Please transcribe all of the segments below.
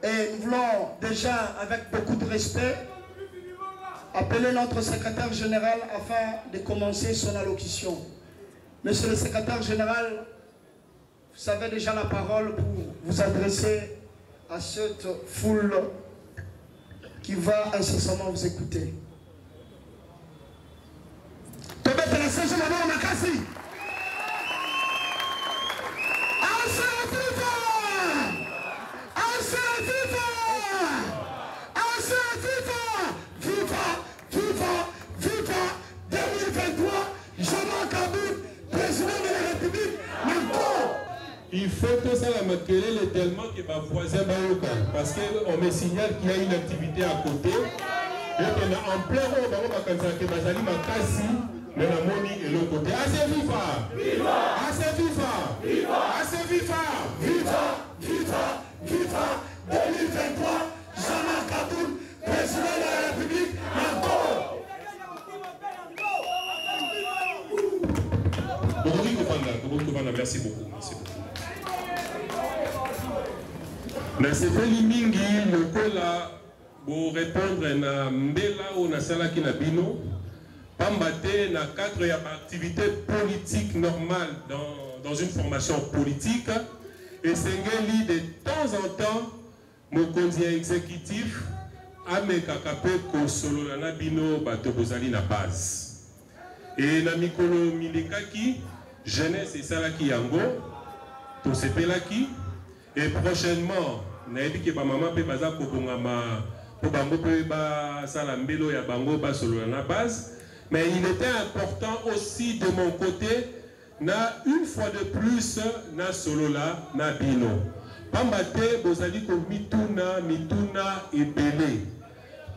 Et nous voulons déjà, avec beaucoup de respect, appeler notre secrétaire général afin de commencer son allocution. Monsieur le secrétaire général, vous avez déjà la parole pour vous adresser à cette foule qui va incessamment vous écouter. Il faut que ça la maquille tellement que ma voisin va local. Parce qu'on me signale qu'il y a une activité à côté. Et qu'on est en plein haut, on va que Bazali m'a cassé, mais la monnaie est l'autre côté. Assez viva! Viva! Assez viva! Viva! Assez viva! Viva! Viva! Viva! 2023, Jean-Marc Aboun, président de la République, encore! Merci beaucoup. Merci beaucoup. Mais c'est Mingi, le cola, pour répondre à Mbela ou na Salaki na Bino, Pambate na cadre d'activité politique normale dans une formation politique, et Sengeli de temps en temps, mon conseiller exécutif, Amekakape Kosolo na Bino, Batobozali na base. Et na Mikolo Milikaki, jeunesse et Salaki Yango, tout se pelaki. Et prochainement, naebi ke ba maman pe baza ko bongama po bango pe ba sala mbelo ya bango ba solo na base, mais il était important aussi de mon côté na une fois de plus na solo la na bino. Pambate bozali ko mituna ebele.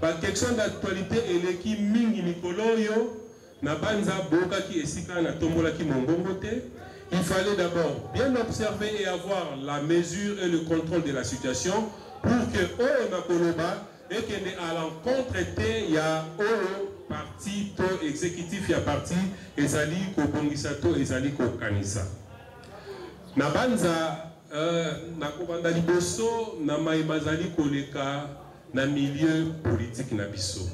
Ba question d'actualité eleki mingi mikolo yo na banza boka ki esika na tombola ki mongongo te. Il fallait d'abord bien observer et avoir la mesure et le contrôle de la situation pour que Nakoloba et qu'il y ait à l'encontre il y a parti exécutif, il y a parti Ezali Kobongisato, Ezali Kokanisa. Nabanza, Nakobanda Liboso, Namaimazali Koleka, na milieu politique Nabiso.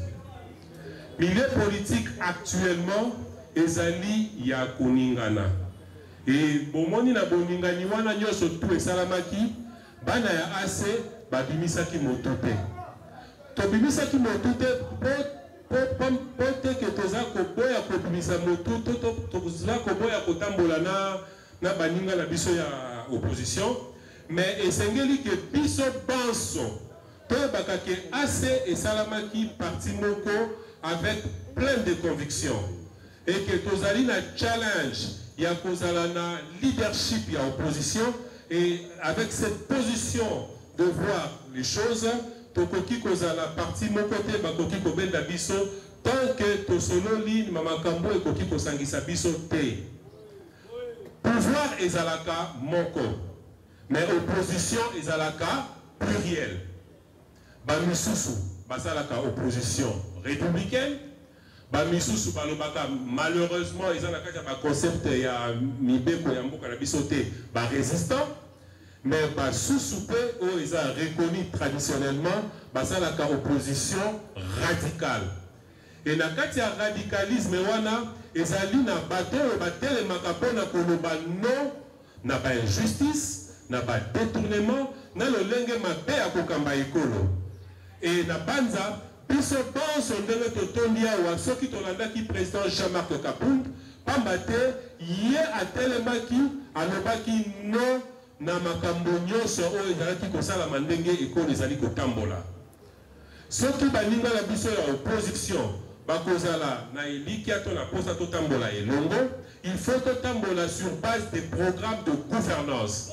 Milieu politique actuellement, Ezali Yakuningana. Et bomoni na boningani wana nyoso tout esalamaki bana ya ase babimisaki motote. To bimisaki motote pote ke toza ko boya ko bimisa motote to toza ko boya ko tambola na baninga na biso ya opposition, mais esengeli ke biso banso to bakake ase esalamaki parti moko avec plein de conviction et que tozali na challenge. Il y a un leadership, il y a opposition, et avec cette position de voir les choses, Tokoki Kozala parti mon côté, Bakoki Kobenda Biso, tant que Tosolo Lin, Mamakambo et Koki Kosangisa Biso Te. Pouvoir Ezalaka Moko, mais opposition Ezalaka pluriel. Bamisusu, Basalaka opposition républicaine. Bamisusu balobaka malheureusement ils ont un concept ya mibeko ya mboka na bisote ba résistant, mais basusu pe o ils ont reconnu traditionnellement basalaka opposition radicale. Et na kati ya radicalisme wana ezali na bato batele makapona koloba non na ba injustice, na ba détournement, na lolenge mabe ya kokamba ekolo. Et na banza biso banso ndenge totondia wa soki tolandaki président Jean-Marc Kapound pambate ye atelemaki alobaki non na makambo nyonso oyo ezalaki kosala ndenge ekolo ezali kotambola. Soki baninga na biso ya opposition bakozala na elikia to na posa totambola elongo, il faut totambola sur base des programmes de gouvernance.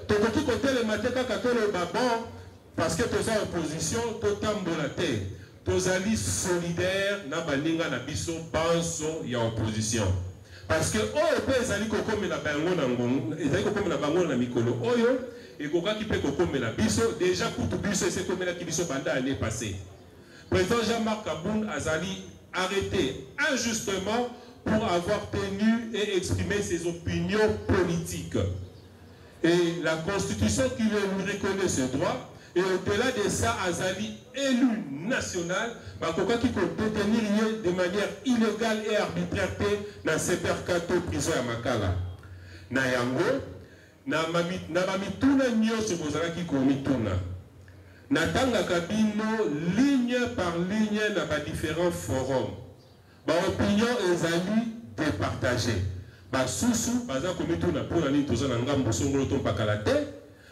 Tokoki kotelema te kaka toloba bon parce que toza opposition totambola te. Tozali solidaire na baninga na biso banso ya opposition. Parce que oyo pe ezali kokomela bango na ngongo, ezali kokomela bango na mikolo oyo et kokaki pe kokomela biso déjà kutu biso ese komela ki biso banda année passée. Président Jean-Marc Kaboun azali arrêté injustement pour avoir tenu et exprimé ses opinions politiques. Et la Constitution qui lui reconnaît ce droit, Et au-delà de ça, Azali, élu national, Bakoka qui peut détenir de manière illégale et arbitraire dans CPR4 prison à Makala. Na yango, na mamituna nyonso bozalaki komituna. Na tanga kabino ligne par ligne na ba différents forums. Ba opinion ezali départagée. Ba susu baza komituna pour nani tozana ngambo songolo to pakala te.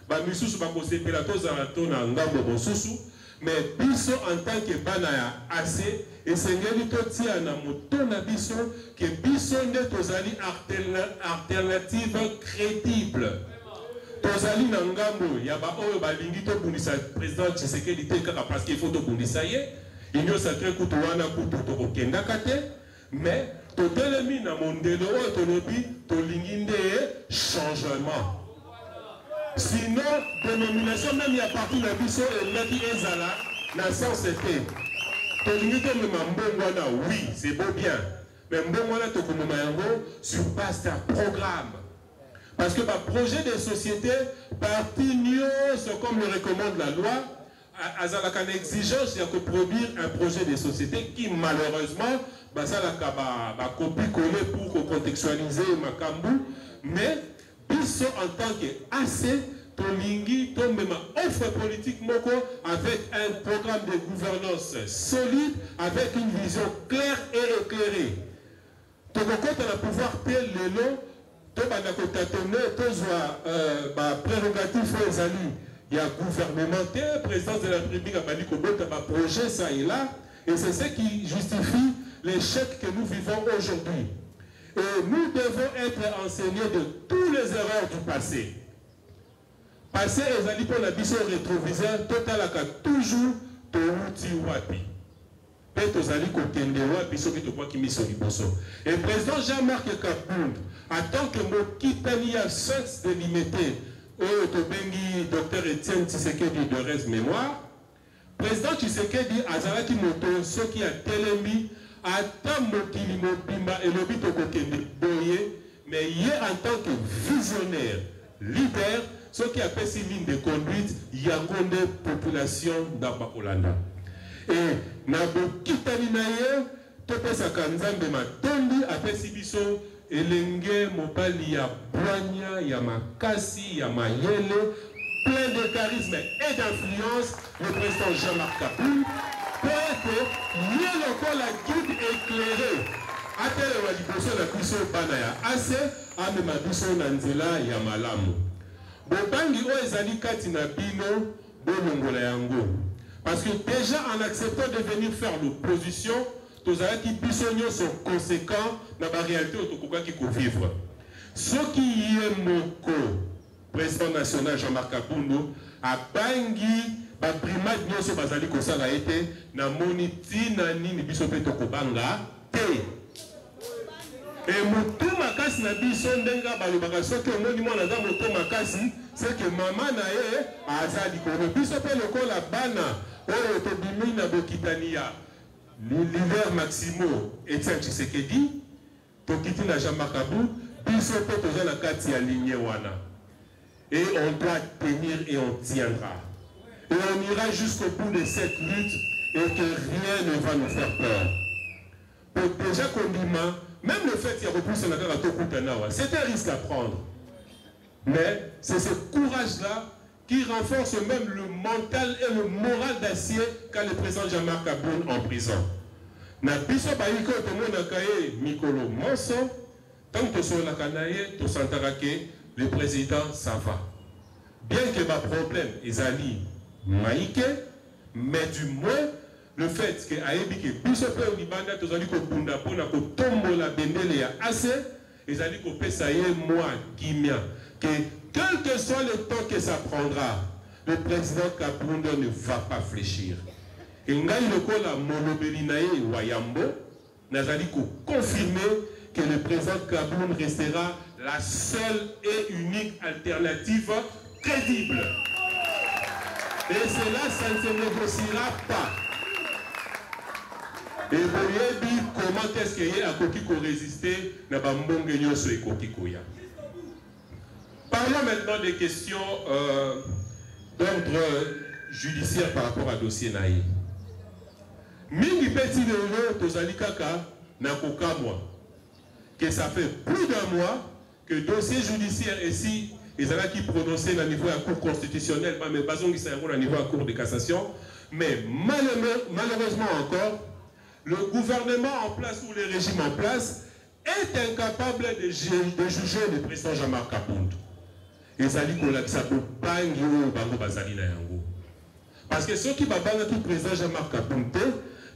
Ba misusu ba kosepela tozana to na ngambo bosusu. Mais biso en tant que banaya assez et sengeli totia na moto na biso que biso nde tozali alternative crédible. Tozali na ngambo ya ba oyo balingi to bundisa président Tshisekedi te kaka parce qu'il faut to bundisa ye. Inyo sacré kutu wana kutu to kokenda kate mais totelemi na mondelo oyo tolobi tolingi nde changement. Sinon, dénomination même il y a parti de biso et Maki Ezala, na sens était. Tolingi to mbongwana, oui, c'est beau bien. Mais mbongwana to kumayango sur base d'un programme. Parce que par projet de société, parti nyos, comme le recommande la loi, Azala kan exigence, il y a que produire un projet de société qui malheureusement, ça la copie-coller pour contextualiser Makambu, mais biso en tant qu'assez, Tolingi, ton même offre politique moko avec un programme de gouvernance solide, avec une vision claire et éclairée. Ton compte à pouvoir tel le long, ton banakotatone, ton prérogatif aux alliés. Il y a gouvernementaire, présidence de la République a banni Kobota, projet ça et là, et c'est ce qui justifie l'échec que nous vivons aujourd'hui. Et nous devons être enseignés de toutes les erreurs du passé. Passé, les alliés pour la biso rétroviseur, total à toujours, touti wapi. Peut-être aux alliés qu'on tienne wapi, ceux qui te voient qui mis sur l'Iboso. Et le président Jean-Marc Kapound, en tant que mot Kitania sens délimité, Tobengi, docteur Étienne Tshisekedi de reste mémoire, président Tshisekedi, Azaraki Moto, ceux qui a télémis, Ata Mokili Mobimba et le Bitokokende Boye, mais hier en tant que visionnaire, leader, ce qui appelle ces lignes de conduite, il y a une population d'Abakolanda. Et Nabo Kitaninaye, Topesa Kanzambe Matondi, appelle Sibiso, Elenge Mopali ya Branya, ya Makasi, ya Mayele, plein de charisme et d'influence, le président Jean-Marc Kapound, pour être mieux encore la guide éclairée. Atele Waliboso la Kuso Banaya, assez, Amema Biso Nanzela, ya Malamu. Bobangi o ezali kati na bino, bolongola yango. Parce que déjà en acceptant de venir faire l'opposition, tozalaki biso nyonso conséquent na ba réalité otokoka ki ko vivre. Ce qui est moko président national Jean-Marc Kapound a bangi ba primate nyonso bazali kosala ete na moniti na nini biso pe tokobanga te. Et moto makasi na biso ndenga balobaka soki omoni mwana za moto makasi c'est que maman na ye azali kono biso pe lokola bana oyo tobimi na bokitania l'hiver Maximo Etienne Tshisekedi tokiti na Jean-Marc Kapound biso pe toza na kati ya ligne wana et on doit tenir et on tiendra et on ira jusqu'au bout de cette lutte et que rien ne va nous faire peur. Pour déjà condiment, même le fait qu'il y a repoussé la carte à c'est un risque à prendre. Mais c'est ce courage-là qui renforce même le mental et le moral d'acier qu'a le président Jean-Marc Kapound en prison. Na biso baïko to mona kaye mikolo monso tant que sur la canaille to santara que le président ça va. Bien que ma problème ezali maïke, mais du moins le fait que ayebi que biso pe libanda to zali ko bunda pona ko tombola bendele ya assez ezali ko pesa ye moi kimia que quel que soit le temps que ça prendra, le président Kapound ne va pas fléchir. Et ngai lokola monobeli na ye wayambo nazali ko confirmer que le président Kapound restera la seule et unique alternative crédible. Et cela, ça ne se négociera pas. Et vous dit comment est-ce qu'il y a un coquille qui résister dans Bambongue Nyoso et Kokikoya. Parlons maintenant des questions d'ordre judiciaire par rapport à dossier naïe. Mingi petit lelo tozali kaka na kokamwa que ça fait plus d'un mois que dossier judiciaire ici ils allaient qui prononcé au niveau de la Cour constitutionnelle, mais basons qui sont au niveau de la Cour de cassation. Mais malheureusement encore, le gouvernement en place ou le régime en place est incapable de juger le président Jean-Marc Kabound. Et ça dit qu'on a ça pour bangi ou bango bazali na yango. Parce que ceux qui babanga qui président Jean-Marc Kabound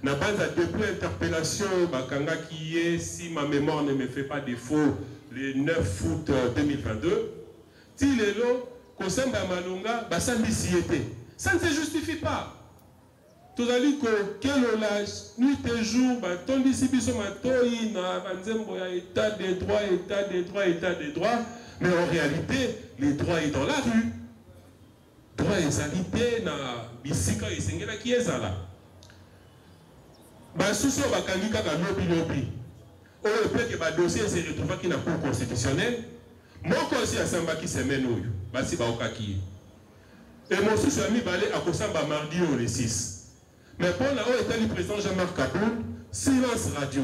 n'a pas depuis interpellation bakanga qui est, si ma mémoire ne me fait pas défaut, le 9 août 2022. Si les lots, Kosamba Malunga, ça ne se justifie pas. Tout à l'heure, quel âge, nuit et jour, ton disciplice, état des droits, état des droits, état des droits. Mais en réalité, les droits sont dans la rue. Droits et salité, na bisika et sengela qui est là. Sous-so, bakangika ka lobi. Au fait que le dossier se retrouve qui n'a pas constitutionnel. Moi, aussi, à Sambaki, c'est Menoyo, Basi Baokaki. Et mon souci ami balé à Kosamba mardi le 6. Mais pour la haut état du président Jean-Marc Kabound, silence radio.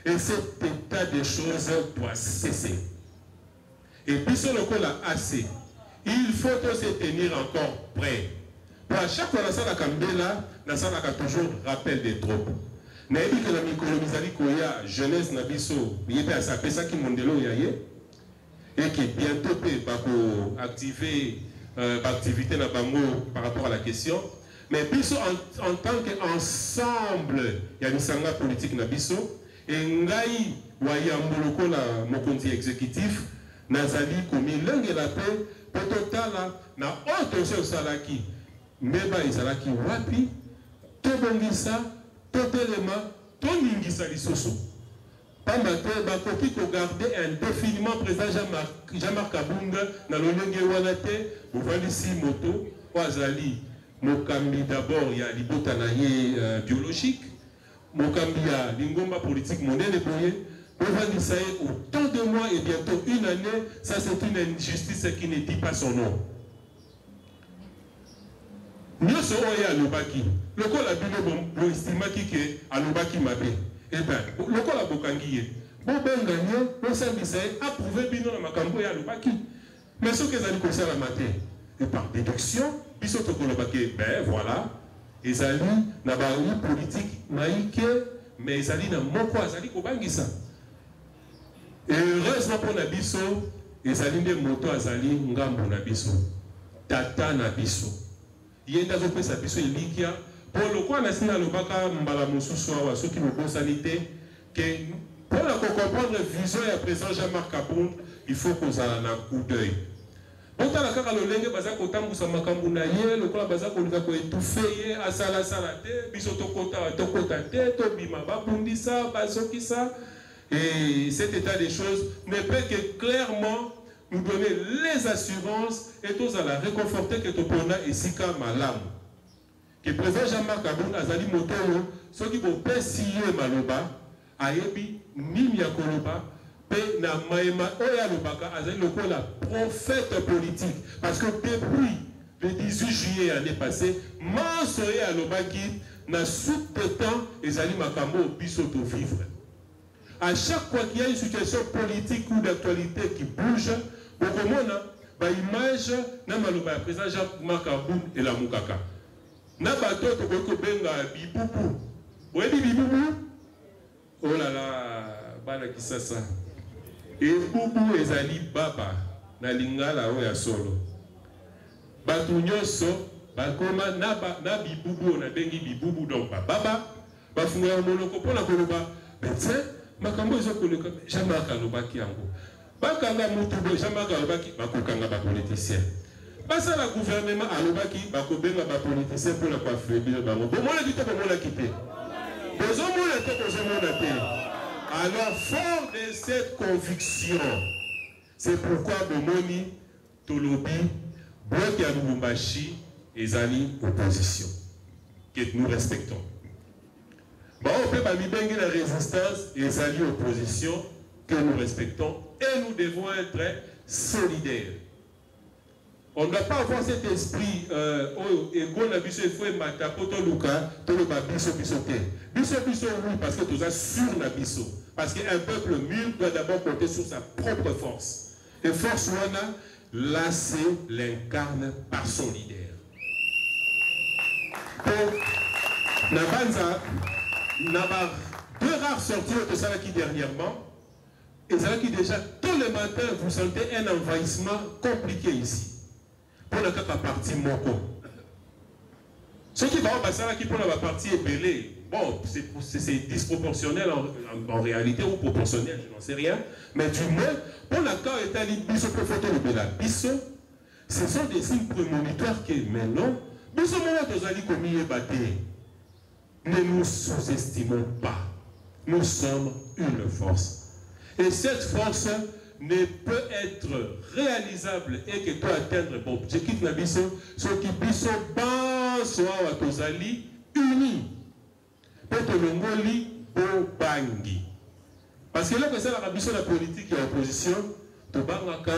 Et cet état des choses doit cesser. Et puis sur le coup là, assez. Il faut se tenir encore prêt. Pour à chaque fois, la salle à Kambela, la salle a toujours rappel des troupes. N'a dit que la micro-misali koya jeunesse nabiso, il était à sa pesa qui mondelo yaye. Et qui bientôt peut activer l'activité par rapport à la question. Mais biso en tant qu'ensemble, il y a une sanga politique na biso et ngai waya mbuloko la mokonzi exécutif nazali komi langue la paix pototala na autre chose salaki meba izalaki wapi to bongisa to telema to ningisa lisoso. Bakoki garder indéfiniment président Jean-Marc Kabound dans le Lenge Wanate, vous voyez ici moto, Ouazali, Mokambi d'abord, il y a l'ibotanaye biologique, Mokambi il y a l'ingomba politique monnaie boye, vous voyez ça autant de mois et bientôt une année, ça c'est une injustice qui ne dit pas son nom. Nous sommes à Lobaki, le col a bien estimé que à Lobaki m'appelle. Eh bien, le col a bokangié. Bon, ben gagné, bon service a approuvé Bino dans ma campagne à l'Obaki. Mais ce que vous allez commencer à la mater, et par déduction, puis surtout que l'Obaki, ben voilà, ils allaient dans la rue politique, maïke, mais ils allaient dans mon quoi, ils allaient kobangisa. Et heureusement pour Nabiso, ils allaient des motos, ils allaient ngambo Nabiso, tata Nabiso. Il y a des gens qui ont fait ça, pour le coup, on a signé le baka mbala mususu wa ceux qui nous consanité que pour comprendre la vision et la présence Jean-Marc Kabound, il faut qu'on ait un coup d'œil. Pour la kaka le lenge baza kotambu sa makambu na ye, le kola baza kolika ko étouffer asala salate, biso tokota te, to bima babundisa, bazokisa. Et cet état des choses ne peut que clairement nous donner les assurances et tous à la réconforter que topona et sika malam. Que le président Jean-Marc Kabound azali motoro ceux qui vont pesier maloba ayebi nimi ya koloba pe na maema oya lobaka azali lokola prophète politique parce que depuis le 18 juillet l'année passée mansoye alobaki na sous-temps ezali makambo biso to vivre. À chaque fois qu'il y a une situation politique ou d'actualité qui bouge, beaucoup ba image na maloba ya président Jean-Marc Kabound et la mukaka. Na bato to ko benga bibubu. Webi bibubu? Oh là là, bana kisasa. Et bubu ezali baba na lingala oya solo. Bato nyoso bakoma na bibubu na bengi bibubu donc baba bafunga monoko pona koloba. Betse makambo ezo koleka Jean-Marc alobaki yango. Bakanga mutu bo Jean-Marc alobaki bakokanga ba politicien. Basa la gouvernement alobaki bakobenga ba politicien pour la coiffure bango. Bon moi dit ko mona kité. Bozo mona te bozo mona te. Alors fort de cette conviction, c'est pourquoi Bomoni Tolobi bloc ya Lubumbashi ezali opposition que nous respectons. Bon, on peut pas mibengi la résistance ezali opposition que nous respectons et nous devons être solidaires. On ne doit pas avoir cet esprit et qu'on a vu ce fouet matapoto luka tout le biso bisoté. Biso biso oui parce que tout ça sur la biso. Parce qu'un peuple mûr doit d'abord compter sur sa propre force. Et force wana là c'est l'incarne par son leader. Pour Nabanza n'a deux rares sorties de ça qui dernièrement. Et ça qui déjà tous les matins vous sentez un envahissement compliqué ici. Pour la partie moko. Ce qui va passer là qui pour la partie épelée, bon, c'est disproportionnel en réalité ou proportionnel, je n'en sais rien. Mais du moins, pour la cas établie biso pour photo le bela biso, ce sont des signes prémonitoires que maintenant, biso moment aux alliés commis et battés. Ne nous sous-estimons pas. Nous sommes une force. Et cette force ne peut être réalisable et que toi atteindre bon objectif na biso ce qui biso ban soit à tozali unis pour te longoli bo bangi parce que là que ça la biso la politique et opposition to bangaka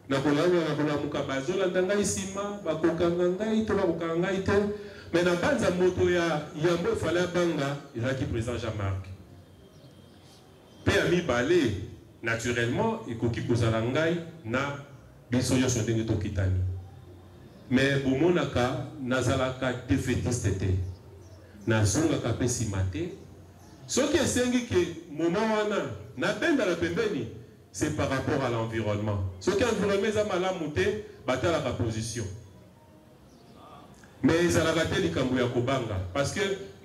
na kolanga muka bazola ndanga isima bakokanga ngai to bakokanga ngai te mais na banza moto ya yambo fala banga ezaki président Jean-Marc pe ami balé naturellement, il faut qu'il pose à l'angaï na bisoyo son dengue tokitani. Mais bomonaka nazalaka défaitiste était. Nazonga kapesi mate. Ce qui est sengi que moment wana na benda la pembeni, c'est par rapport à l'environnement. Ce qui est environnement za malamuté batala la position. Mais ça la raté likambo ya kobanga parce que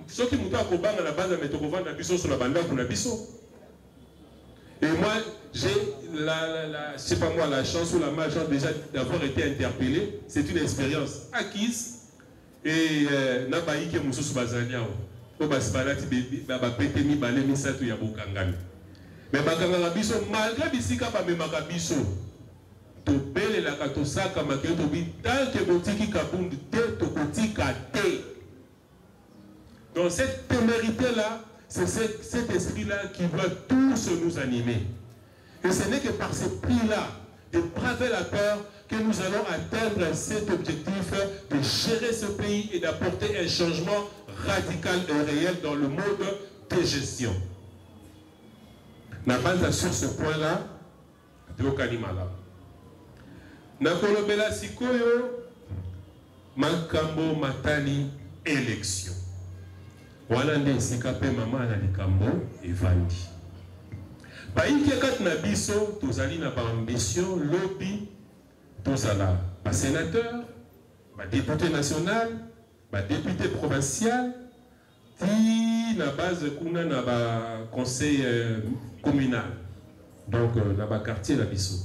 ce qui muta kobanga na base metokova na biso sur la banda kuna biso. Et moi, j'ai c'est pas moi la chance ou la malchance déjà d'avoir été interpellé. C'est une expérience acquise. Et nabaï ke mususu bazaliao. O basbalati ba pété mi balé mi satu ya bokangami. Mais bakanga biso malgré bisika ba memaka biso. To bele la katosaka maketo bi tant que botiki kabundu te to kotika te. Dans cette témérité là, c'est cet esprit-là qui va tous nous animer. Et ce n'est que par ce prix-là, de braver la peur, que nous allons atteindre cet objectif de gérer ce pays et d'apporter un changement radical et réel dans le mode de gestion. N'a sur ce point-là, de Okanimala. Nakolobela Sikoyo, Makambo Matani, élection. Voilà nde sikape mama na likambo evandi. Baïki kat na biso tozali na ba ambition lobby tozala ba sénateur, ba député national, ba député provincial, ti na base kuna na ba conseil communal. Donc na ba quartier na biso.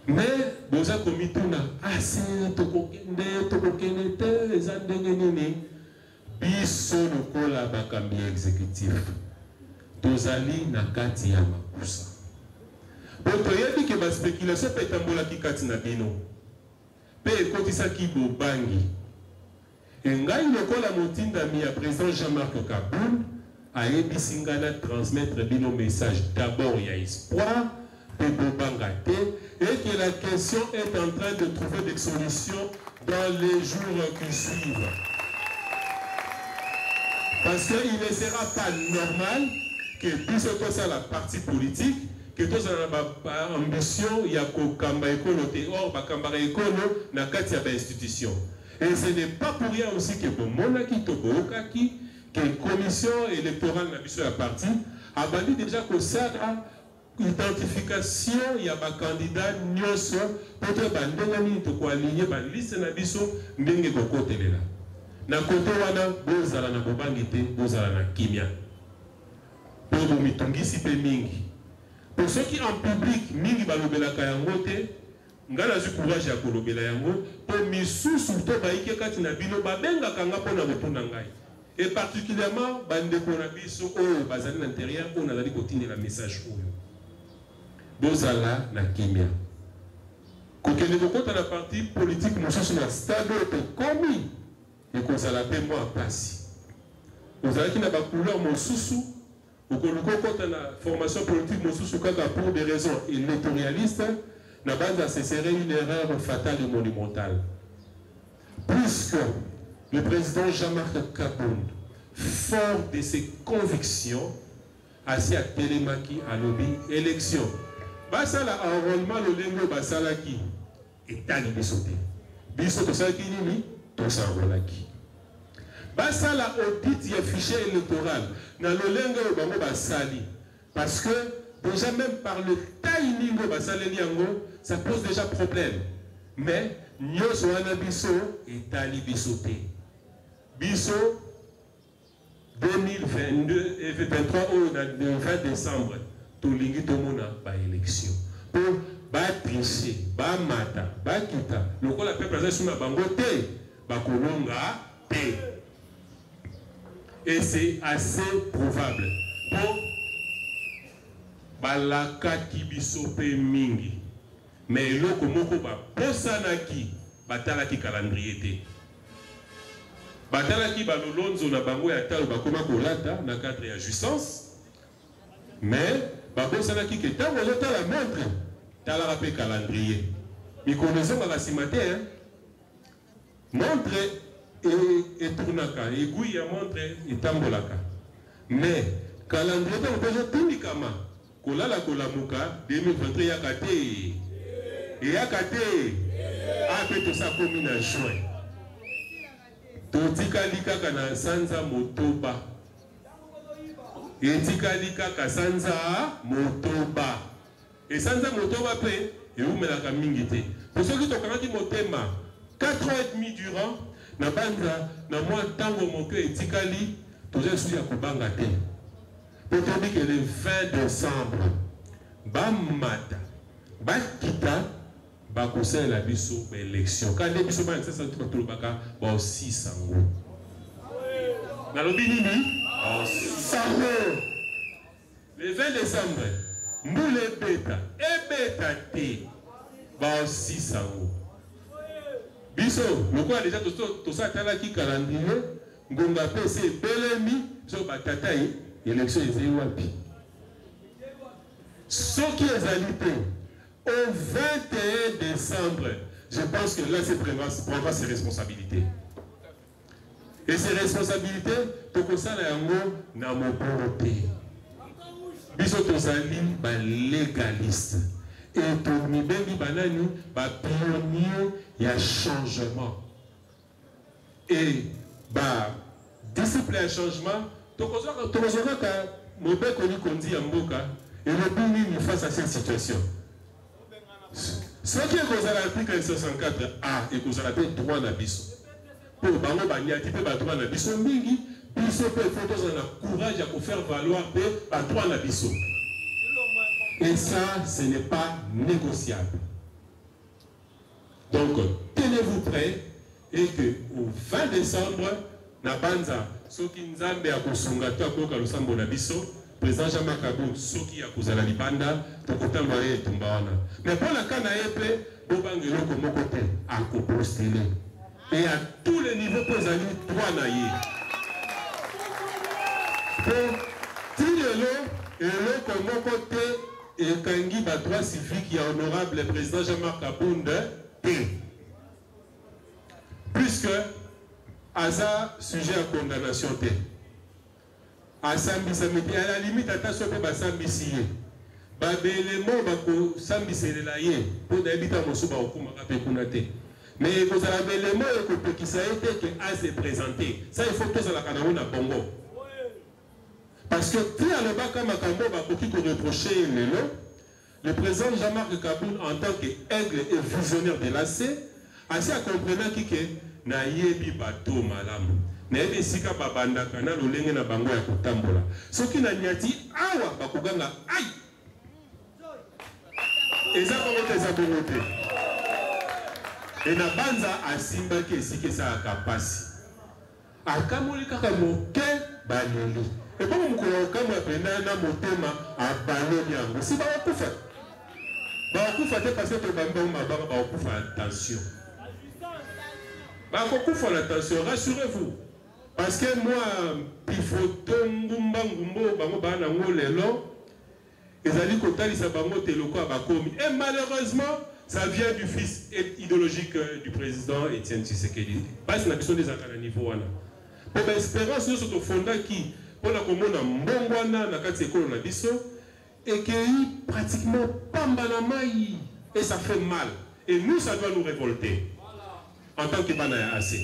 Mais boza komituna assez tokokende te ezandenge nini. Biso lokola bakambi exécutif tozali na kati ya makusa poto yebi ke ba spéculation pe tambola ki kati na bino pe ekotisa ki bobangi engai lokola motindami ya président Jean-Marc Kaboul ayebisi nga na transmettre bino message d'abord ya espoir pe bobanga te et que la question est en train de trouver des solutions dans les jours qui suivent. Parce qu'il ne sera pas normal que puisse ça la partie politique, que tous en ambition, il y a Kamba Ekolo, or Bakamba Ekolo, na katia ba institution. Et ce n'est pas pour rien aussi que Monaki Tobokaki, que la commission électorale na biso ya parti, a banni déjà que ça identification, il y a un candidat nyonso, pour que bandengani to aligner ba liste na biso ndenge kokotelela. Na kote wana bozala na bobangi te bozala na kimia pour mitungisi pe mingi pour ceux qui en public mingi balobelaka yango te ngala zu courage ya kolobela yango pour misusu to baike kati na bino babengaka nga pona botuna ngai et particulièrement bandeko na biso oyo bazali na intérieur on azali kotindela message oyo bozala na kimia kokende kokota na parti politique mosusu na stade te komi et qu'on s'en appelle moi à place. Vous avez qui n'a pas couleur mon sous-sous, ou qu'on nous compte la formation politique mon sous-sous pour des raisons électoralistes, ce serait une erreur fatale et monumentale. Puisque le président Jean-Marc Kabound, fort de ses convictions, assis à Télémaki à lobby élection. Basala enrôlement le lengo basalaki et tali bisoté. Biso to salaki nini to sanrolaki. Basala audit ya fichier électoral na le lengo bango basali parce que déjà même par le timing basaleli yango ça pose déjà problème. Mais nyoso wana biso et tali bisoté. Biso 2022 et 2023 le 20 décembre tolingi tomona ba élection pour ba tricher ba mata ba kita lokola peuple aza suna bango te ba kolonga te et c'est assez probable pour balakaki biso pe mingi mais eloko moko ba posanaki batalaki calendrier te batalaki balolonzo na bango ya talo bakoma kolata na cadre ya justice mais babosanaki ke tango ozotala montre talaka mpe calendrier mikolo ezongaka nsima te montre etournaka egui ya montre etambolaka mais calendrier ntango mpe ezotindikama kolala kolamuka 2023 eyaka te eyaka te ape tosakomi na juin totikali kaka na sanza motoba etikali kaka sanza motoba esanza motoba pe eumelaka mingi te po soki tokanaki motema 4h30 durant na banza na mwa ntango moke etikali toza lisusu ya kobanga te po toyebi ke le 20 décembre bamata bakita bakosalela biso baélection kande biso banasasa tolobaka baosisango nalobi nini baosisango le 20 décembre mbula ebeta te baosisango biso lokola deja tosatalaki calendrier ngonga mpe ese ebelemi so batata ye élection ezali wapi soki ezali te au 21 décembre, je pense que là, c'est prendra ses responsabilités. Et ses responsabilités, Tokosa na yango na moborote. Biso tozali ba légaliste. Et tourni bengi banani ba pionnier ya changement. Et ba discipline ya changement, Tokosa ka mobe koni kondi ya mboka et le bini face à cette situation. Ce qui est causé à l'article 164A et causé à la droit na biso. Pour bango banyati pe ba droit na biso mingi, biso pe photos on a courage à faire valoir pe ba droit na biso. Et ça, ce n'est pas négociable. Donc, tenez-vous prêts et que au 20 décembre, na banza, soki nzambe ya kosunga to akoka losambo na biso, président Jean-Marc Kabound soki ya kozala libanda tokotamba ye etumba wana mais mpo na kana ye mpe bobanga eloko moko te akopostele et à tous les niveaux mpo ezali droit na ye mpo ti lelo eloko moko te ekangi badroit civique ya honorable président Jean-Marc Kabound te puisque aza sujet à condamnation te asambisa miti à la limite ata sope basambisi ye babelemo bakosambiselela ye mpo nayebita mosu baokumaka mpe kuna te mais ekozala belemo ekopekisa ye te ke ase présente ça il faut tozalaka nango na bongo parce que ti alobaka makambo bakoki koreproche lelo le président Jean-Marc Kabound en tant que aigle et visionnaire de l'AC asi akomprenaki ke nayebi bato malamu nayebi esika babandaka na lolenge na bango ya kotambola soki na nyati awa bakoganga ai eza bongo te eza bongo te e na banza asimbaki esika esalaka mpasi akamoli kaka moke baleli ebongo mokolo okamwa pena na motema abaloli yango si bakokufa te parce que tobambango mabanga bakokufa na tension bakokufa na tension rassurez-vous. Parce que moi, pifoto ngumba ngumbo bango bana ngo lelo ezali kotalisa bango teloko abakomi et malheureusement ça vient du fils idéologique du président Étienne Tshisekedi. Parce que nous avons des accords à niveau. Pour l'espérance, nous sommes fondés qui, pour la commune, Mbongwana, et qui est pratiquement Pambanamaï. Et ça fait mal. Et nous, ça doit nous révolter. En tant que Banaya-AC.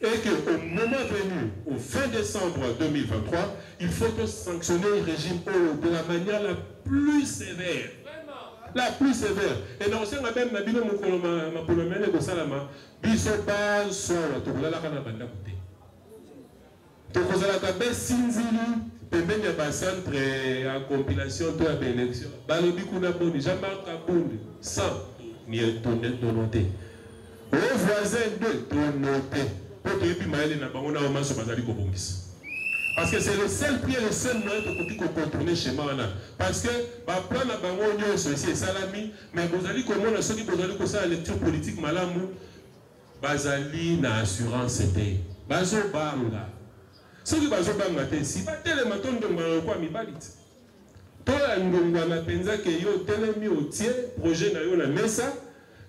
Et qu'au moment venu, au fin décembre 2023, il faut sanctionner le régime de la manière la plus sévère. La plus sévère. Et dans ce même Nabino Moukoloma, ma polomène et Salama, Bisoba, Soa, Tokulala Kanabanda Koute. Tokozala Kabe Sinzili, Pembenya Bassantre, en compilation de la élection. Balobi Kunaboni, Jean-Marc Kabouni, 100, ni ton noté. Aux voisins de ton noté. Parce que c'est le seul pied, le seul moyen de contourner chez moi. Parce que le plan de Bangonio, c'est salami, mais vous allez comment ceux qui vous allez comme ça la lecture politique malamou, bazali na assurance c'était. Bazo banga. Ceux qui bazo banga si pas tellement maton de quoi mi balit. Toi ngongwana penza que yo telemi au tie projet na yo na mesa.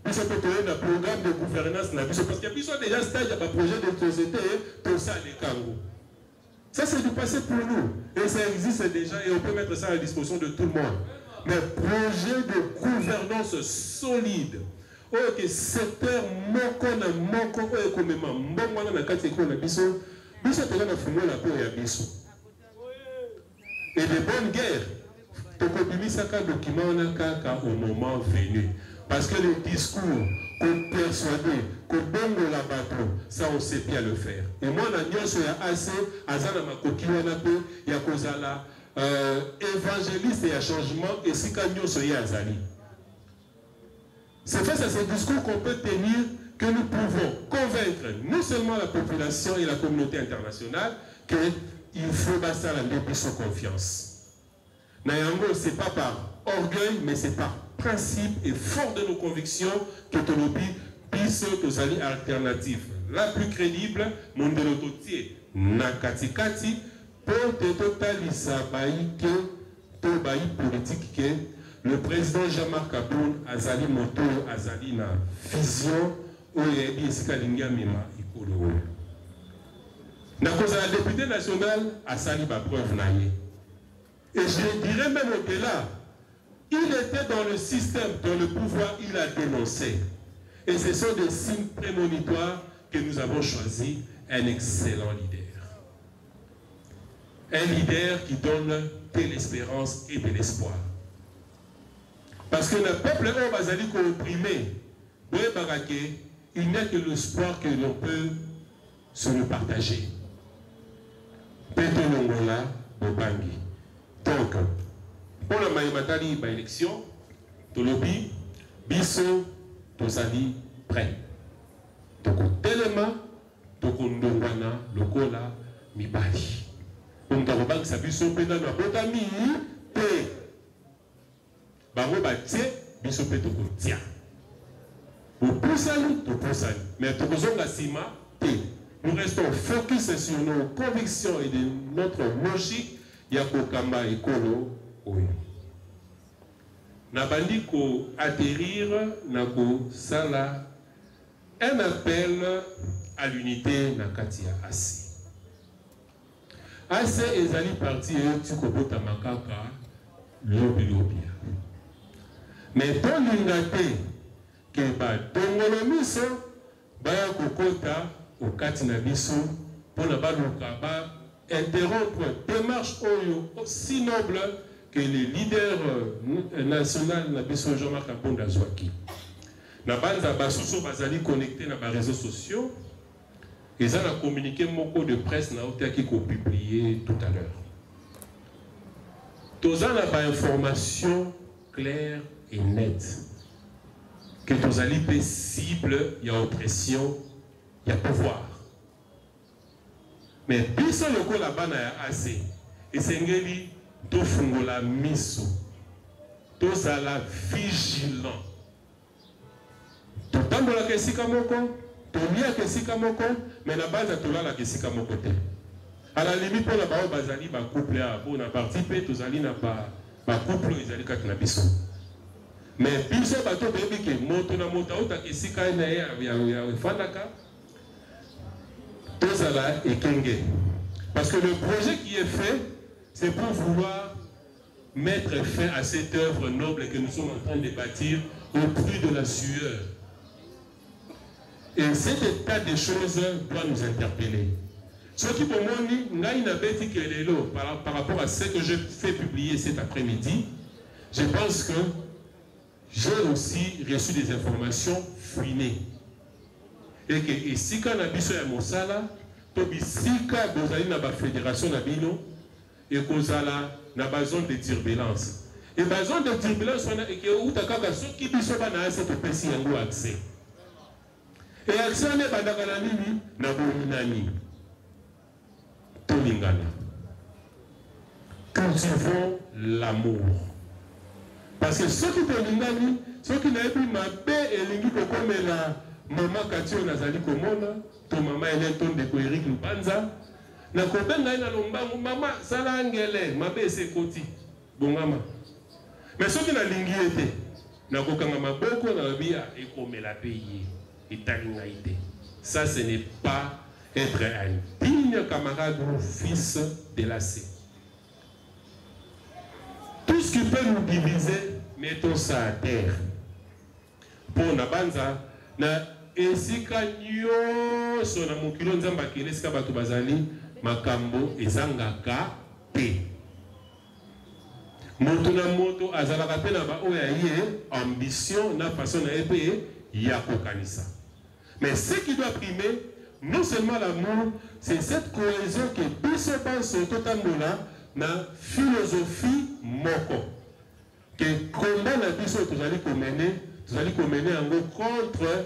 Nous sommes un programme de gouvernance parce qu'il y a déjà stage à projet de société, tout ça les Kango. Ça c'est du passé pour nous. Et ça existe déjà et on peut mettre ça à la disposition de tout le monde. Mais projet de gouvernance solide. Ok, secteur moko économiquement. Mbongwana na kati ko na biso. Biso te na fumo la po ya biso. Et de bonnes guerres. Tokobimisa document na kaka au moment venu. Parce que le discours qu'on persuadait, qu'on donne la bateau, ça on sait bien le faire. Et moi, je suis assez, azana makokiwana pe, ya kozala évangéliste et à changement, et si kanyo soye azali. C'est face à ce discours qu'on peut tenir que nous pouvons convaincre non seulement la population et la communauté internationale qu'il faut basta la lobby sans confiance. Nayango, ce n'est pas par orgueil, mais c'est par principe et fort de nos convictions que ton lobby puisse aux alliés alternatifs. La plus crédible, mon délototier, Nakatikati, pour te totalisa baïke, to baï politique que le président Jean-Marc Kaboun, Azali Moto, Azali na vision, Oyebi Esikalinga Mima, Ikolo. Na cause la députée nationale, Azali ba preuve naïe. Et je dirais même au-delà, il était dans le système, dans le pouvoir, il a dénoncé. Et ce sont des signes prémonitoires que nous avons choisi un excellent leader. Un leader qui donne de l'espérance et de l'espoir. Parce que le peuple est basali opprimé. Il n'y a que l'espoir que l'on peut se le partager. Pétolongola, Bobangi. Donc, pour la maïmatali par élection, Tolobi, Bisso, Tosali, prêt. Toko Telema, Toko Ndongwana, Lokola, Mibali. Donc, Tarobang, ça Bisso, Pédan, Botami, P. Baro Batie, Bisso, Pétoko, Tia. Vous poussez, tu pousses. Mais Toko Zonga Sima, T. Nous restons focus sur nos convictions et de notre logique. Yako Kamba et Kolo. Nabandi ko atterrir nako sala un appel à l'unité nakatia asi. Assez ezali parti et tu kobota makaka lobi. Mais ton lingate ke ba dongolo miso ba kokota au katina biso pour na baluka ba interrompre démarche aussi noble que les leaders nationaux Nabiso Jean-Marc Kabounda Zouaki. Nabanza Basuso Bazali connecté dans les réseaux sociaux. Ils ont communiqué beaucoup de presse qui ont publié tout à l'heure. Tous ont une information claire et nette. Que tous allez cible, il y a oppression, il y a pouvoir. Mais biso loko la bana ya assez et sengeli to fungola miso to sala vigilant to tambola kesika moko to lia kesika moko mais na base to la kesika moko te à la limite pour la bao bazali ba couple a pour na participer to zali na ba couple ezali kat na biso Mais biso bato bebi ke moto na moto auta esika na ya fandaka tozala ekenge. Parce que le projet qui est fait, c'est pour vouloir mettre fin à cette œuvre noble que nous sommes en train de bâtir au prix de la sueur. Et cet état des choses doit nous interpeller. Ce qui pour moi, par rapport à ce que je fais publier cet après-midi, je pense que j'ai aussi reçu des informations fouinées. Et que ici, quand on a besoin de Mosala, ici, quand on a une fédération, et qu'on a une zone de turbulence. Et la zone de turbulence, on a ceux qui ont accès. Et l'accès, on est cultivons l'amour. Parce que ceux qui ont ceux qui n'ont plus ma paix et l'ingui comme la maman Katio Nazali Komona, ton maman Hélène Ton de Koérik Lupanza, na kobenga ina lomba maman sala ngele mabe se koti bongama. Mais ceux qui n'ont l'ingui été, na kokanga maboko na bia et comme la paye et talingaïté. Ça ce n'est pas être un digne camarade ou fils délassé. Tout ce qui peut nous diviser, mettons ça à terre. Pour Nabanza, na esika nyoso na mokilo nzamba kele sika bato bazali makambo ezangaka te. Moto na moto azalaka pe na ba oya ye ambition na façon na ebe ya kokanisa. Mais ce qui doit primer, non seulement l'amour, c'est cette cohésion que biso banso totambola na philosophie moko. Que combat na biso tozali mener en gros contre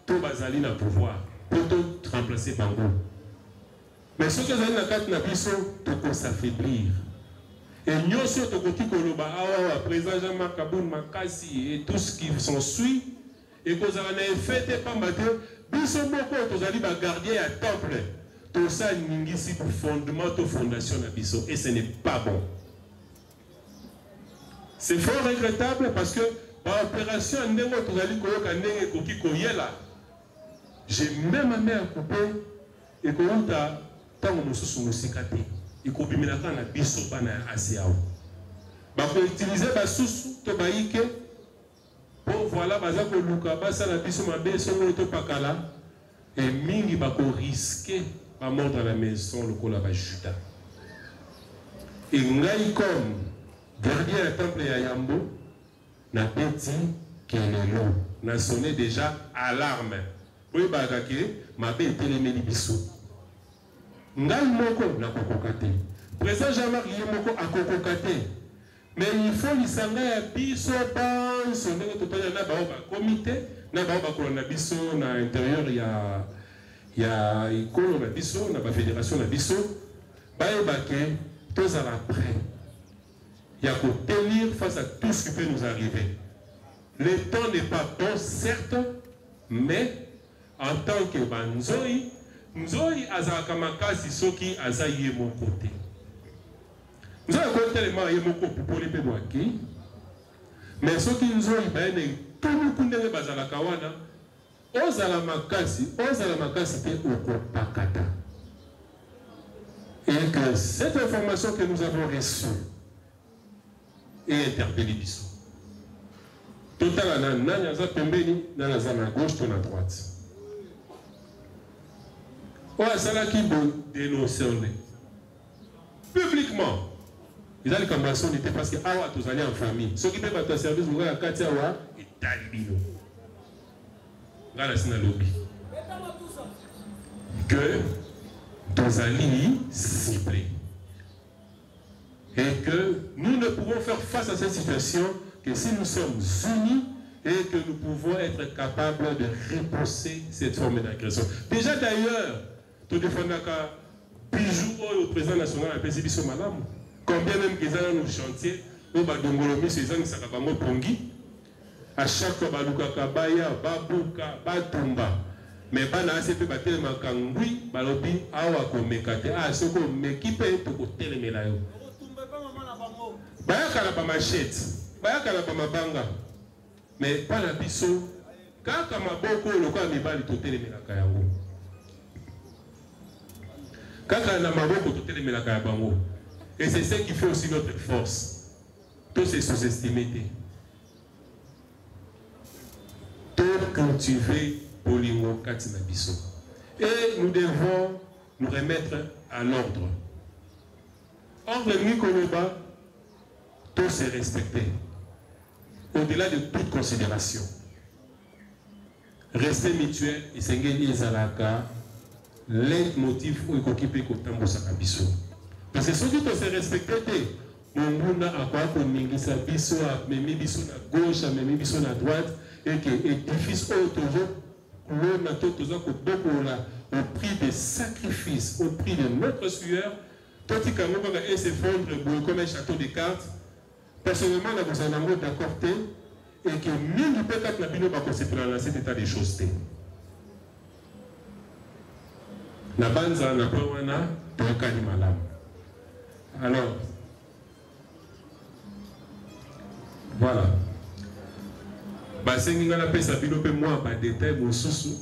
to bazali na pouvoir pour tout remplacer bango. Mais ce que zali na carte na biso to s'affaiblir. Et nyoso to koti koloba awa président Jean-Marc Kaboun Makasi et tout ce qui s'ensuit et que ça n'a fait pas matin biso moko tozali ba gardien à temple. Tout ça n'ingisi pour fondement de fondation na biso et ce n'est pas bon. C'est fort regrettable parce que par opération ndengo tozali koyoka ndenge koki koyela. J'ai même ma mère coupé et koyota tango mosusu musikate. Et kobimelaka na biso bana asiao. Ba ko utiliser ba susu to baike pour voilà baza ko luka basa na biso mabe songo to pakala et mingi ba ko risquer à mordre à la maison le kola ba Juda. Et ngai comme gardien du temple ya Yambo na petit kelelo na sonné déjà alarme. Oui bagake mabe telemeli biso. Ngai moko na kokokate. Président Jean-Marc Yemoko a kokokate. Mais il faut l'isanga ya biso banso ndenge totanya na ba comité na ba kolona biso na intérieur ya ikolo na biso na ba fédération na biso ba ebake tous à la près. Il y a qu'à tenir face à tout ce qui peut nous arriver. Le temps n'est pas bon, certes, mais en tant que Banzoi, Nzoi azaka makasi soki azaye mon côté. Nous avons tellement yé mon côté pour les pédoaki, mais soki Nzoi baene tout le kundere bazala kawana, ozala makasi te okopakata. Et que cette information que nous avons reçue est interpellée biso. Total na nanya za pembeni na na gauche to na droite. Ouais, c'est là qui veut dénoncer publiquement. Ils allaient comme ça, on était parce que awa tous allaient en famille. Ceux qui peuvent être service, vous regardez Katia wa et talibino. Là, c'est un lobby. Que tous alliés ciblés. Et que nous ne pouvons faire face à cette situation que si nous sommes unis et que nous pouvons être capables de repousser cette forme d'agression. Déjà d'ailleurs, tout défendant bijou au président national à Pézibiso Malam. Combien même qu'ils ont nos chantiers, au Badongolomi, ces gens qui sont capables Pongi, à chaque fois, Balukaka, Baya, Babuka, Batumba. Mais pas dans ACP, Batel Makangui, Balobi, Awa, Komekate, Soko, Mekipe, Toko, Telemelayo. Baya Kalaba Machette, bayaka na mabanga mais pas na biso kaka maboko lokola mibali totelemelaka yango kaka na maboko totelemelaka ya bango et c'est ce qui fait aussi notre force tout c'est sous-estimé tout cultiver bolingo kati na biso et nous devons nous remettre à l'ordre ordre ni koloba tout se respecter au-delà de toute considération rester mutuel et sengeli ezalaka leitmotiv ou ekokipe kotambosaka biso parce que soki to se respecter te monguna akoya komingisa biso amemi biso na gauche amemi biso na droite et que édifice oyo tozolona to toza kobokola au prix des sacrifices au prix de notre sueur totikango kaka et s'effondre boye comme un château de cartes personnellement nakozala nango d'accord te et que mingi mpe kati na bino bakosepela na cet état des choses te na banza na po wana toyokani malamu alors voilà basengi nga napesa bino mpe mwa badetail mosusu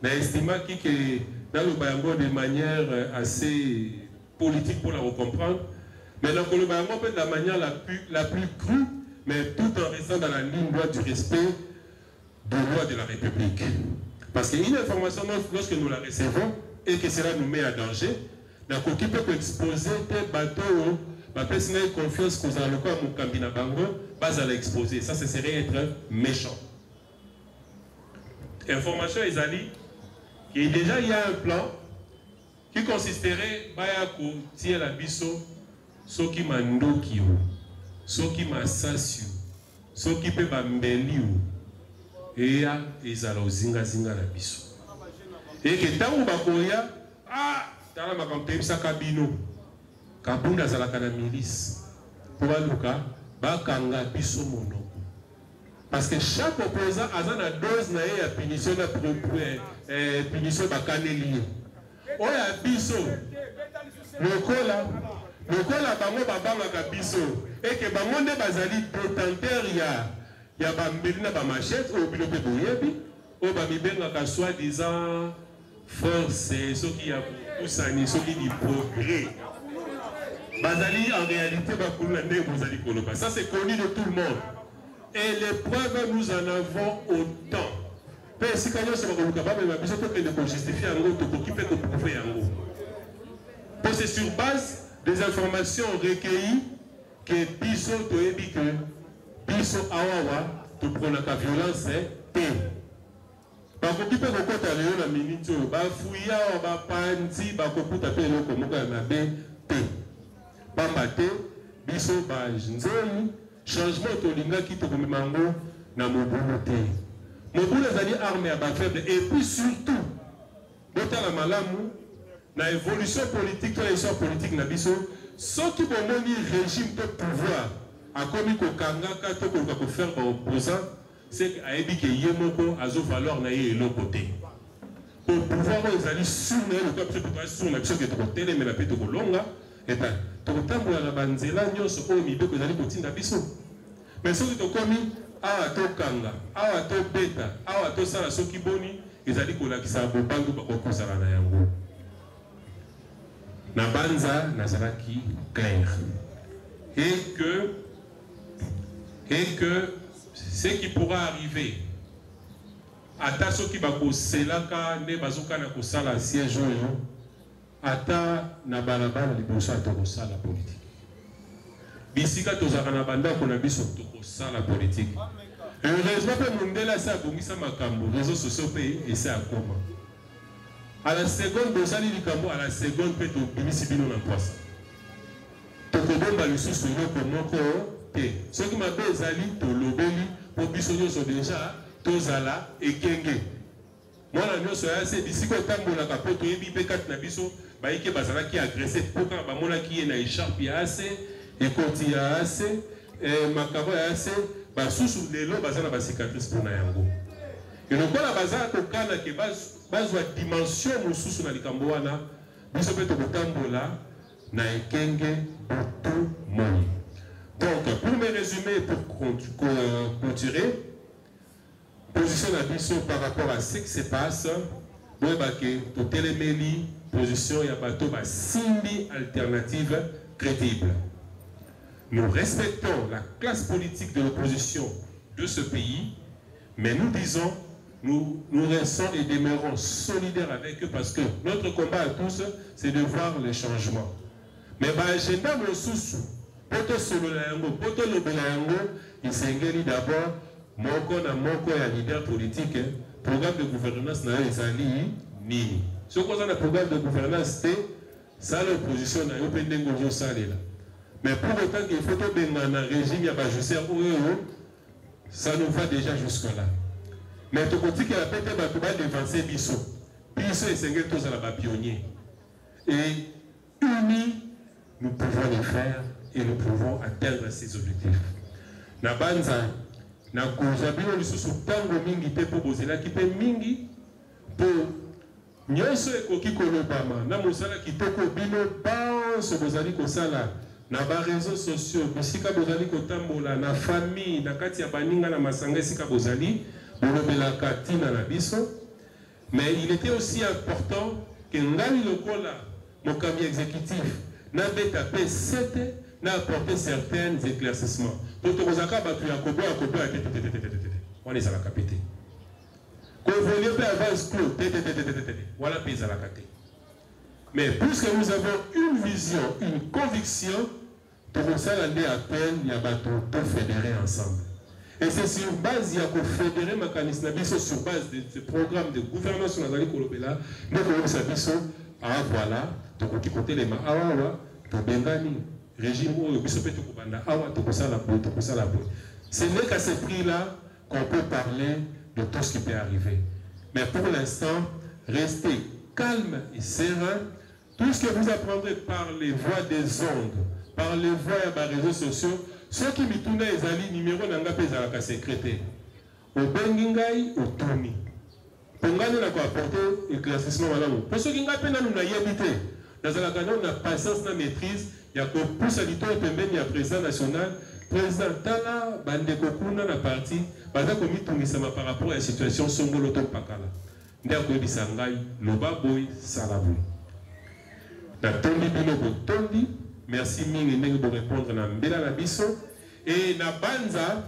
na estimaki ke naloba yango de manière assez politique pour la recomprendre mais nakoloba yango mpe de la manière la plus crue mais tout en restant dans la ligne droite du respect des lois de la République. Parce qu'une information, lorsque nous la recevons et que cela nous met en danger, la coquille peut exposer des bateaux, ma personne a confiance qu'on a le corps à mon cabine à Bango, pas à l'exposer. Ça, ce serait être méchant. Information, Ezali, qu'il déjà il y a un plan qui consisterait à tirer la biso, ce qui m'a ndoki. Soki masasio soki pe bambeliu eya ezala ozinga zinga na biso eke tango bakoya tala makambo tebisaka bino kabunda azalaka na milice po baluka bakanga biso monoko parce que chaque opposant aza na dose na ye ya punition na punition bakaneli ye oyo ya biso lokola bango babangaka biso et que bango nde bazali détenteur ya bambeli na bamachete oyo bino mpe boyebi oyo bamibengaka soi-disant force soki ya kusani soki di progrès bazali en réalité bakulu na ndenge bozali koloba ça c'est connu de tout le monde et les preuves nous en avons autant mpe esika nyonso bakoluka bamema biso tokende kojustifie yango tokoki mpe koprouve yango mpo c'est sur base des informations recueillies que biso toyebi que biso awawa topronaka violence te bakoki mpe kokota lelo na miniti oyo bafuya awa bapanzi bakokuta mpe eloko moko ya mabe te pamba te biso banzeli changement tolingaki tokomema yango na mobulu te mobulu ezali arme ya bafaible et puis surtout botala malamu na évolution politique to na histoire politique na biso soki bomoni régime to pouvoir akomi kokangaka to koluka kofaire baopposant c'est ayebi ke ye moko azovaloir na ye eloko te po pouvoir oyo ezali sur na ye lokola biso tokoya sur na biso ke tokotelemela mpe tokolonga eta tokotambola na banzela nyonso oyo mibeko ezali kotinda biso mais soki tokomi awa tokanga awa tobeta awa tosala soki boni ezali kolakisa bobangu bakokozala na yango na banza nazalaki clair et que ce qui pourra arriver ata soki bakoselaka nde bazokana kosala siège oyo ata na balabala liboso atokosala politique bisika tozalaka na bandako na biso tokosala politique heureusement mpe mondele asi abongisa makambo réseaux sociaux mpe ese akoma à la seconde bozali likambo à la seconde mpe tobimisi bino na mpwasa tokobomba lisusu eloko moko te soki mabe ezali tolobeli mpo biso nyonso deja tozala ekenge mwana nyonso ya se bisika otambolaka mpo toyebi mpe kati na biso bayike bazalaki agressé mpo kaka bamonaki ye na écharpe ya ase ekoti ya ase makabo ya ase basusu lelo baza na basicatrice mpona yango elokola baza kokana ke bazwa dimension mosusu na likambo wana biso mpe tokotambola na ekenge butu moi donc pour mes résumé pour clôturer, position d'ambition par rapport à ce qui se passe, pour télémélie, position et bateau, Simbi alternative crédible. Nous respectons la classe politique de l'opposition de ce pays, mais nous disons, nous restons et demeurons solidaires avec eux parce que notre combat à tous, c'est de voir les changements. Mais l'agenda mosusu, poto solo la yango, poto lobela yango, il s'engage d'abord moko na moko ya leader politique, programme de gouvernance na ezali nini. Ce qu'on a un programme de gouvernance, c'est ça l'opposition na yo pendengo jo salela. Mais pour autant qu'il faut que un régime ya bajusser ça nous va déjà jusque là. Mais tout côté qui a peut-être battu devancer biso. Biso et s'engage tous à la pionnier. Et unis nous pouvons le faire et nous pouvons atteindre ces objectifs. Na banza na kozabino lisusu tango mingi te po bozela ki pe mingi po nyonso ekoki kolobama na mosala kitoko bino banso bozali kosala na ba réseaux sociaux bisika bozali kotambola na famille na kati ya baninga na masanga esika bozali bolobelaka tina na biso. Mais il était aussi important que ngai lokola mokambi exécutif n'a tapé 7 n'a apporté certains éclaircissements. Pour tout ça, on est à la capitale. Quand vous voulez faire avance clos, voilà pays à la capitale. Mais puisque nous avons une vision, une conviction, pour ça, on est à peine, il y a pour fédérer ensemble. Et c'est sur base, il y a pour fédérer mécanisme, sur base de ce programme de gouvernance sur la Kolobela, nous avons sa vision, ah voilà, donc on côté les Maawa, to Bengani. Régime où ce n'est qu'à ce prix-là qu'on peut parler de tout ce qui peut arriver. Mais pour l'instant, restez calme et serein. Tout ce que vous apprendrez par les voies des ondes, par les voies des réseaux sociaux, ceux qui me tournent les alliés numéro n'ont pas secrétaire. Au Bengingai, au Tomi. Pour nous apporter éclaircissement. Pour ceux qui n'ont pas nous habité, dans la canon, on a patience, on a maîtrise. Il y a que pour ça, il y a président national, président Tala, Bandeko Kuna, la partie, par rapport à la situation Songolo Pakala. Ndako Bisangai, Loba Boy, Salaboui. Na Tondi Binobo Tondi, merci Ming pour répondre à Mbela Nabiso. Et na Banza,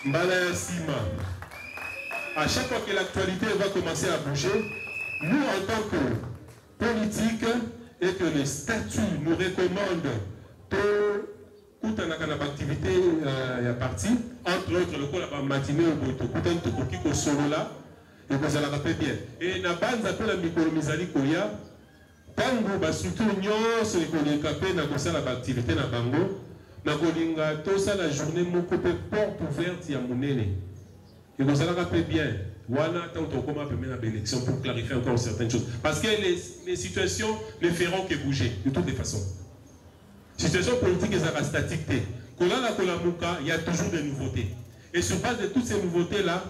Mbala Sima. À chaque fois que l'actualité va commencer à bouger, nous en tant que politique, et que les statuts nous recommandent toute une activité partie, entre autres le coup la matinée au bout de solo là, et vous allez rappeler bien. Et na base après la micro-misali koya, tango ba structure nyonso ekolinga capé na kosala ba activité na bango, na kolinga to ça la journée moko pe porte ouverte ya monene. Et vous allez rappeler bien. Voilà, tant qu'on commence à mener l'élection pour clarifier encore certaines choses. Parce que les situations ne feront que bouger, de toutes les façons. Situation politique est statique. Il y a toujours des nouveautés. Et sur base de toutes ces nouveautés-là,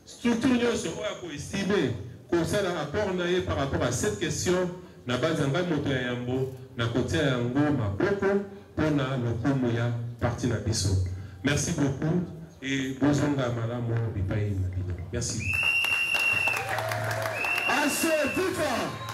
structure nous estimer qu'on s'est rapport par rapport à cette question, na base d'un moto ya yambo, na côté yango maboko, pour na lokomoya parti na biso. Merci beaucoup et bozonga malamu bipai na bino. Merci. Assez, plus fort.